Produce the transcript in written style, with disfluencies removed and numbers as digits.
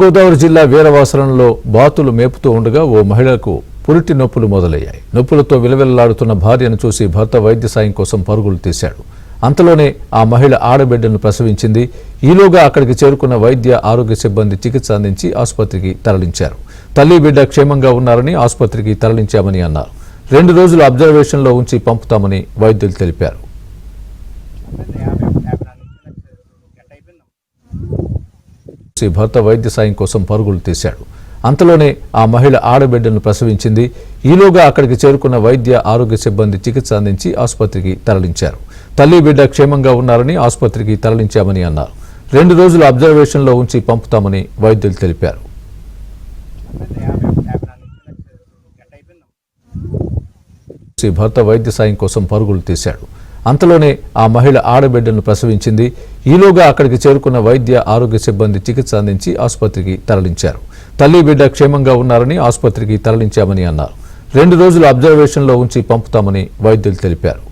గోదావరి జిల్లా వీరవాసరంలో బాతులు మేపుతూ ఉండగా ఓ మహిళకు పురిటి నొప్పులు మొదలయ్యాయి. నొప్పులతో విలవిల్లాడుతున్న భార్యను చూసి భర్త వైద్య సాయం కోసం పరుగులు తీశాడు. అంతలోనే ఆ మహిళ ఆడబిడ్డను ప్రసవించింది. ఈలోగా అక్కడికి చేరుకున్న వైద్య ఆరోగ్య సిబ్బంది చికిత్స అందించి ఆసుపత్రికి తరలించారు. తల్లి బిడ్డ క్షేమంగా ఉన్నారని ఆసుపత్రికి తరలించామని అన్నారు. 2 రోజులు అబ్జర్వేషన్లో ఉంచి పంపుతామని వైద్యులు తెలిపారు. భర్త వైద్య సాయం కోసం పరుగులు తీశాడు. అంతలోనే ఆ మహిళ ఆడబిడ్డను ప్రసవించింది. ఈలోగా అక్కడికి చేరుకున్న వైద్య ఆరోగ్య సిబ్బంది చికిత్స అందించి ఆసుపత్రికి తరలించారు. తల్లి బిడ్డ క్షేమంగా ఉన్నారని ఆసుపత్రికి తరలించామని అన్నారు. 2 రోజులు అబ్జర్వేషన్లో ఉంచి పంపుతామని వైద్యులు తెలిపారు. భర్త వైద్య సాయం కోసం పరుగులు తీశాడు. అంతలోనే ఆ మహిళ ఆడబిడ్డను ప్రసవించింది. ఈలోగా అక్కడికి చేరుకున్న వైద్య ఆరోగ్య సిబ్బంది చికిత్స అందించి ఆసుపత్రికి తరలించారు. తల్లి బిడ్డ క్షేమంగా ఉన్నారని ఆసుపత్రికి తరలించామని అన్నారు. 2 రోజులు అబ్జర్వేషన్లో ఉంచి పంపుతామని వైద్యులు తెలిపారు.